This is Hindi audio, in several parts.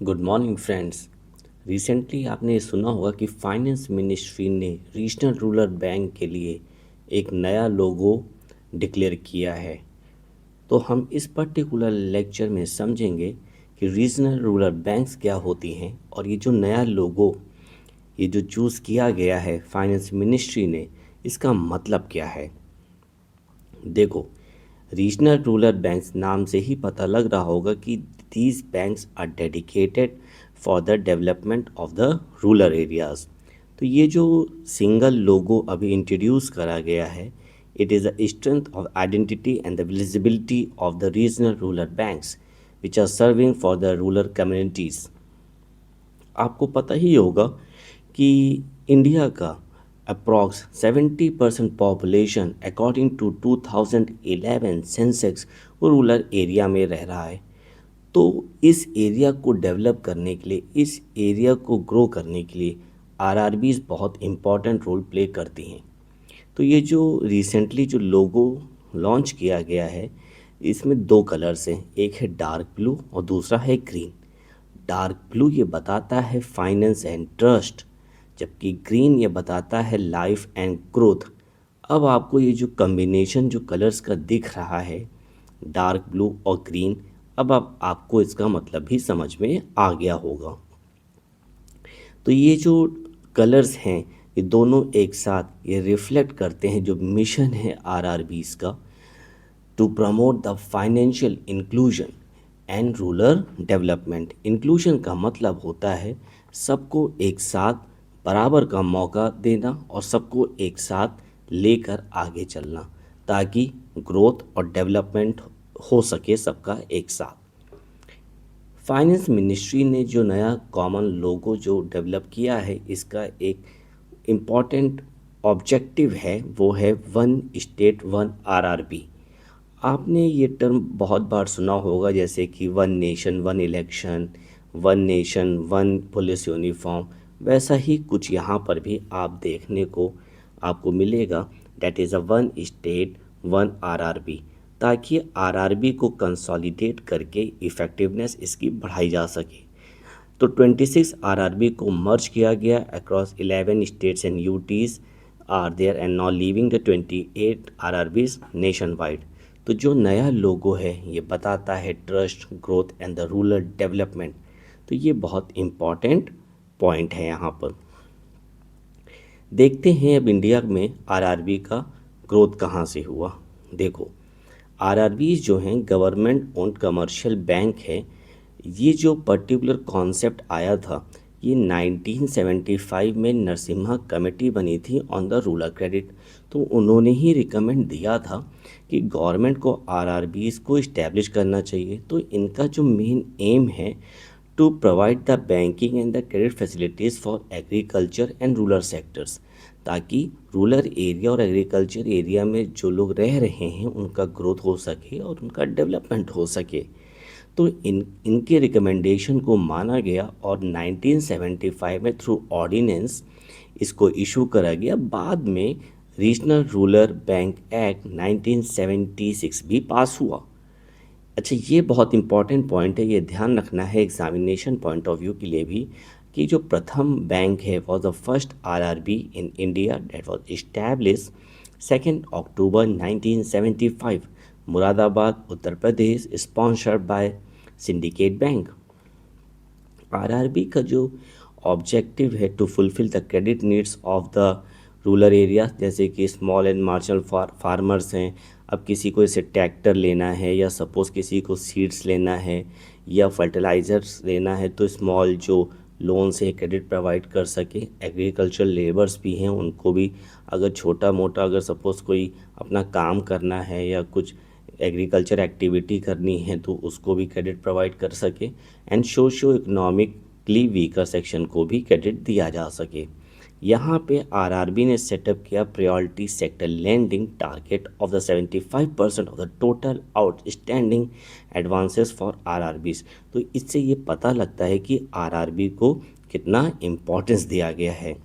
Good morning friends. रिसेंटली आपने सुना होगा कि फाइनेंस मिनिस्ट्री ने रीजनल रूरल बैंक के लिए एक नया लोगो डिक्लेयर किया है। तो हम इस पर्टिकुलर लेक्चर में समझेंगे कि रीजनल रूरल बैंक्स क्या होती हैं और ये जो नया लोगो ये जो चूज़ किया गया है फाइनेंस मिनिस्ट्री ने, इसका मतलब क्या है। देखो, रीजनल रूरल बैंक्स नाम से ही पता लग रहा होगा कि these banks are dedicated for the development of the rural areas. तो ये जो सिंगल लोगो अभी इंट्रोड्यूस करा गया है, it is the strength of identity and the visibility of the regional rural banks which are serving for the rural communities. आपको पता ही होगा कि इंडिया का approx 70% population according to 2011 census वो रूरल एरिया में रह रहा है। तो इस एरिया को डेवलप करने के लिए, इस एरिया को ग्रो करने के लिए आरआरबीज बहुत इम्पॉर्टेंट रोल प्ले करती हैं। तो ये जो रिसेंटली जो लोगो लॉन्च किया गया है, इसमें दो कलर्स हैं, एक है डार्क ब्लू और दूसरा है ग्रीन। डार्क ब्लू ये बताता है फाइनेंस एंड ट्रस्ट, जबकि ग्रीन ये बताता है लाइफ एंड ग्रोथ। अब आपको ये जो कॉम्बिनेशन जो कलर्स का दिख रहा है, डार्क ब्लू और ग्रीन, अब आपको इसका मतलब भी समझ में आ गया होगा। तो ये जो कलर्स हैं, ये दोनों एक साथ ये रिफ्लेक्ट करते हैं जो मिशन है आरआरबीज का, to promote the financial inclusion and rural development. Inclusion का मतलब होता है सबको एक साथ बराबर का मौका देना और सबको एक साथ लेकर आगे चलना, ताकि ग्रोथ और डेवलपमेंट हो सके सबका एक साथ। फाइनेंस मिनिस्ट्री ने जो नया कॉमन लोगो जो डेवलप किया है, इसका एक इम्पॉर्टेंट ऑब्जेक्टिव है, वो है वन स्टेट वन आरआरबी। आपने ये टर्म बहुत बार सुना होगा, जैसे कि one nation one election, one nation one police uniform. वैसा ही कुछ यहाँ पर भी आप देखने को आपको मिलेगा, that is a one state one RRB, ताकि आरआरबी को कंसोलिडेट करके इफ़ेक्टिवनेस इसकी बढ़ाई जा सके। तो 26 आरआरबी को मर्ज किया गया across 11 states and UTs are there and now leaving the 28 RRBs nationwide. तो जो नया लोगो है ये बताता है trust, growth and the rural development. तो ये बहुत इम्पॉर्टेंट पॉइंट है यहाँ पर। देखते हैं अब इंडिया में आरआरबी का ग्रोथ कहाँ से हुआ। देखो, आरआरबीज जो हैं गवर्नमेंट ओन्ड कमर्शियल बैंक है। ये जो पर्टिकुलर कॉन्सेप्ट आया था, ये 1975 में नरसिम्हा कमेटी बनी थी ऑन द रूरल क्रेडिट। तो उन्होंने ही रिकमेंड दिया था कि गवर्नमेंट को आरआरबीज को इस्टेब्लिश करना चाहिए। तो इनका जो मेन एम है, to provide the banking and the credit facilities for agriculture and rural sectors, ताकि रूरल एरिया और एग्रीकल्चर एरिया में जो लोग रह रहे हैं उनका ग्रोथ हो सके और उनका डेवलपमेंट हो सके। तो इनके रिकमेंडेशन को माना गया और 1975 में थ्रू ऑर्डिनेंस इसको इशू करा गया। बाद में रीजनल रूरल बैंक एक्ट 1976 भी पास हुआ। अच्छा, ये बहुत इंपॉर्टेंट पॉइंट है, ये ध्यान रखना है एग्जामिनेशन पॉइंट ऑफ व्यू के लिए भी, कि जो प्रथम बैंक है was the first RRB in India that was establish 2 October 1975, Moradabad Uttar Pradesh, sponsored by Syndicate bank. RRB का जो ऑब्जेक्टिव है to fulfil the credit needs of the rural area, जैसे कि स्मॉल एंड मार्जिनल फार्मर्स हैं। अब किसी को इसे ट्रैक्टर लेना है या सपोज़ किसी को सीड्स लेना है या फर्टिलाइज़र्स लेना है, तो स्मॉल जो लोन से क्रेडिट प्रोवाइड कर सके। एग्रीकल्चर लेबर्स भी हैं, उनको भी अगर छोटा मोटा अगर सपोज़ कोई अपना काम करना है या कुछ एग्रीकल्चर एक्टिविटी करनी है तो उसको भी क्रेडिट प्रोवाइड कर सके। And socio economically weaker section को भी क्रेडिट दिया जा सके। यहाँ पे आरआरबी ने सेटअप किया priority sector lending target of the 75% of the total outstanding advances for RRBs. तो इससे ये पता लगता है कि आरआरबी को कितना इम्पोर्टेंस दिया गया है।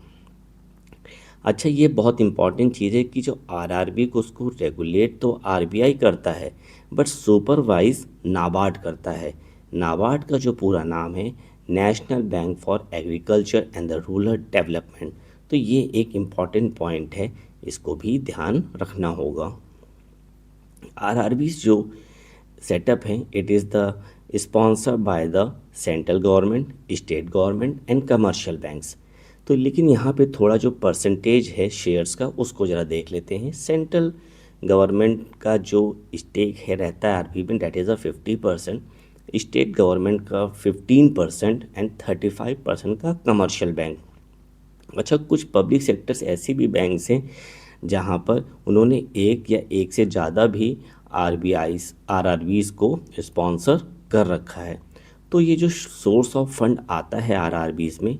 अच्छा, ये बहुत इंपॉर्टेंट चीज़ है कि जो आरआरबी को उसको रेगुलेट तो आरबीआई करता है, बट सुपरवाइज नाबार्ड करता है। नाबार्ड का जो पूरा नाम है national bank for agriculture and the rural development. तो ये एक इम्पॉर्टेंट पॉइंट है, इसको भी ध्यान रखना होगा। आरआरबीज जो सेटअप है, it is the sponsored by the central government, state government and commercial banks. तो लेकिन यहाँ पे थोड़ा जो परसेंटेज है शेयर्स का, उसको ज़रा देख लेते हैं। सेंट्रल गवर्नमेंट का जो स्टेक है रहता है आरबी में, that is a 50%, state government का 15% एंड 35% का कमर्शियल बैंक। अच्छा, कुछ पब्लिक सेक्टर्स ऐसे भी बैंक्स हैं जहाँ पर उन्होंने एक या एक से ज़्यादा भी आरआरबीज को स्पॉन्सर कर रखा है। तो ये जो सोर्स ऑफ फंड आता है आरआरबीज में,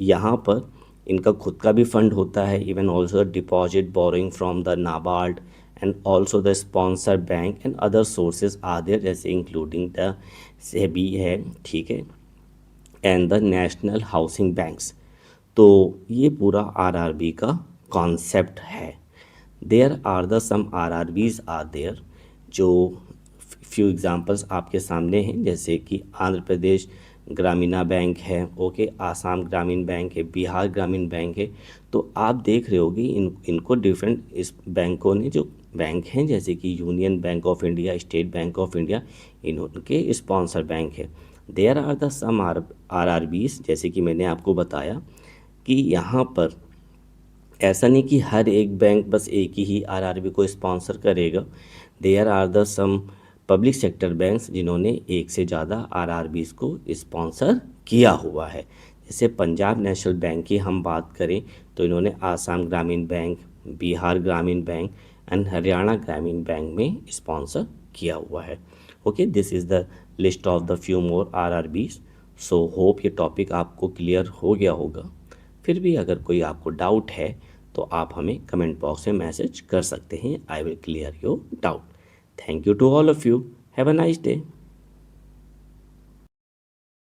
यहाँ पर इनका खुद का भी फंड होता है, even also deposit borrowing from the NABARD and also the sponsor bank and other sources are there, जैसे इंक्लूडिंग द सेबी है, ठीक है, and the national housing banks. तो ये पूरा आरआरबी का कॉन्सेप्ट है। There are the some RRBs are there, जो फ्यू एग्जांपल्स आपके सामने हैं, जैसे कि आंध्र प्रदेश ग्रामीणा बैंक है, ओके, आसाम ग्रामीण बैंक है, बिहार ग्रामीण बैंक है। तो आप देख रहे होगे इनको डिफरेंट इस बैंकों ने, जो बैंक हैं जैसे कि Union Bank of India, State Bank of India, इनके स्पॉन्सर बैंक है। There are the some RRBs, जैसे कि मैंने आपको बताया कि यहाँ पर ऐसा नहीं कि हर एक बैंक बस एक ही आरआरबी को स्पॉन्सर करेगा। There are the some public sector banks जिन्होंने एक से ज़्यादा आरआरबीज को स्पॉन्सर किया हुआ है। जैसे पंजाब नेशनल बैंक की हम बात करें तो इन्होंने आसाम ग्रामीण बैंक, बिहार ग्रामीण बैंक एंड हरियाणा ग्रामीण बैंक में स्पॉन्सर किया हुआ है। Okay, this is the list of the few more RRBs. So hope ये टॉपिक आपको क्लियर हो गया होगा। फिर भी अगर कोई आपको डाउट है तो आप हमें कमेंट बॉक्स में मैसेज कर सकते हैं। I will clear your doubt. Thank you to all of you. Have a nice day.